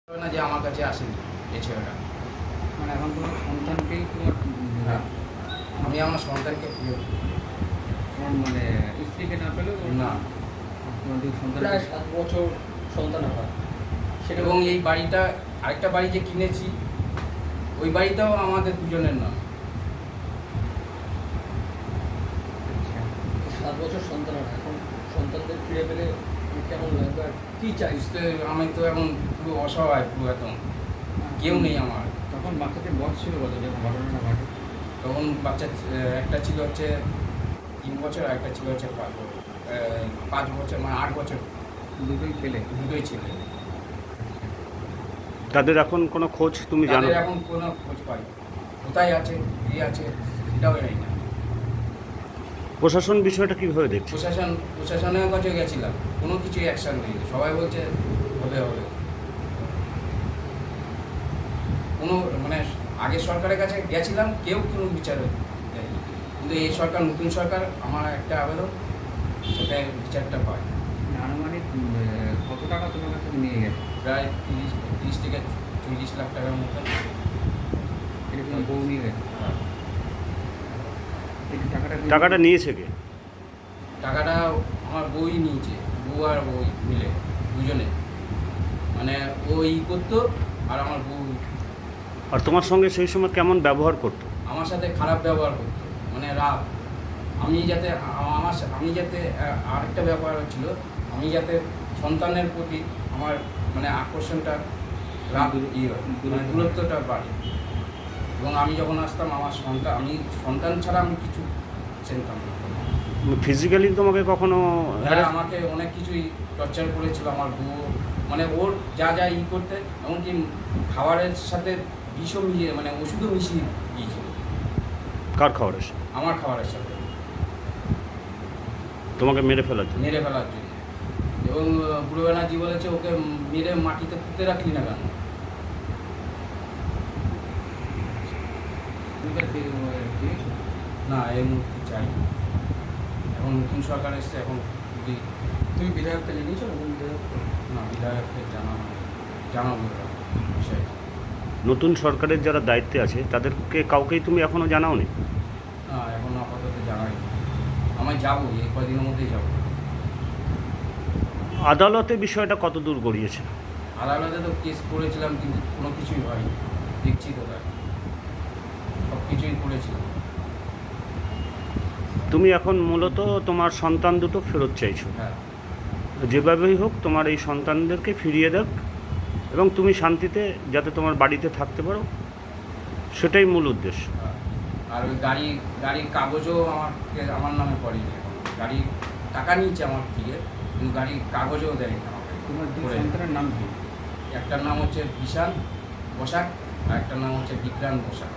না যে আমার কাছে আসেনি এই ছেলেটা। মানে এখন তোমার সন্তানকেই তোমার হ্যাঁ, আমি আমার সন্তানকে তোমার মানে স্ত্রীকে না পেলেও না, তোমার দুই সন্তান প্রায় 7 বছর সন্তান হয় সেটা। এবং এই বাড়িটা আরেকটা বাড়ি যে কিনেছি ওই বাড়িটাও আমাদের দুজনের না। 7 বছর সন্তান হয়, এখন সন্তানদের ফিরে পেলে কেমন লাগবে আর কী চাই? বুঝতে আমি তো এখন পুরো অসহায়, পুরো একদম কেউ নেই আমার। তখন বাচ্চাদের বয়স ছিল কত যখন ঘটনাটা ঘটে? তখন বাচ্চা একটা ছিল হচ্ছে 3 বছর আর একটা ছিল হচ্ছে 5 বছর, 5 বছর মানে 8 বছর, দুটোই ছেলে। দুটোই ছেলে। তাদের এখন কোনো খোঁজ তুমি জানো? তাদের এখন কোনো খোঁজ পাই, কোথায় আছে কে আছে এটাও জানি না। প্রশাসন বিষয়টা কীভাবে দেখছে? প্রশাসনের কাছে গেছিলাম, কোনো কিছু অ্যাকশন নেই। সবাই বলছে হবে হবে, কোনো মানে আগের সরকারের কাছে গেছিলাম, কেউ কোনো বিচার দেয়নি। কিন্তু এই সরকার, নতুন সরকার, আমার একটা আবেদন সেটা বিচারটা পায়। আনুমানিক কত টাকা তোমার কাছে নিয়ে গেছে? প্রায় 30 থেকে 40 লাখ টাকার মতন। এটা তোমার বউ নিয়ে গেছে? এই টাকাটা নিয়েছে কে? টাকাটা আমার বই নিয়েছে, বউ আর বই মিলে দুজনে, মানে ও ই করতো আর আমার বউ আর তোমার সঙ্গে সেই সময় কেমন ব্যবহার করতো? আমার সাথে খারাপ ব্যবহার করতো, মানে রাগ। আমি যাতে আরেকটা ব্যাপার ছিল, আমি যাতে সন্তানের প্রতি আমার মানে আকর্ষণটা রাগ মানে দূরত্বটা বাড়ে। এবং আমি যখন আসতাম আমি সন্তান ছাড়া আমি কিছু চিনতাম না। ফিজিক্যালি তোমাকে কখনো হ্যাঁ, আমাকে অনেক কিছুই টর্চার করেছিল আমার বউ, মানে ওর যা যা ই করতে, এমনকি খাবারের সাথে বিষও মিলিয়ে মানে ওষুধও মিশিয়ে দিয়েছিল কার খাবারের সাথে? আমার খাবারের সাথে, তোমাকে মেরে ফেলার জন্য? মেরে ফেলার জন্য। এবং বুড়ো ব্যানার্জি বলেছে ওকে মেরে মাটিতে পুঁতে রাখলি না কেন? না, এই মুহূর্তে চাই। এখন নতুন সরকার এসছে, এখন যদি তুমি বিধায়ককে জানিয়েছো? নতুন বিধায়ককে? না, বিধায়ককে জানাবো বিষয়। নতুন সরকারের যারা দায়িত্বে আছে তাদেরকে কাউকেই তুমি এখনও জানাওনি? না, এখন আপাতত জানাই। আমি যাবো, এই কদিনের মধ্যেই যাবো। আদালতে বিষয়টা কত দূর গড়িয়েছে? আদালতে তো কেস করেছিলাম, কিন্তু কোনো কিছুই হয়নি। দেখছি তো তাই, সব কিছুই করেছিলাম। তুমি এখন মূলত তোমার সন্তান দুটো ফেরত চাইছো। হ্যাঁ, যেভাবেই হোক তোমার এই সন্তানদেরকে ফিরিয়ে দেখ এবং তুমি শান্তিতে যাতে তোমার বাড়িতে থাকতে পারো, সেটাই মূল উদ্দেশ্য। হ্যাঁ। আর ওই গাড়ির কাগজও আমার নামে পড়েনি এখন। গাড়ির টাকা নিয়েছে আমার থেকে, কিন্তু গাড়ির কাগজও দেয়নি আমাকে। তোমার দুই করে। সন্তানের নাম কি? একটার নাম হচ্ছে বিশাল বসাক আর একটার নাম হচ্ছে বিক্রান্ত বসাক।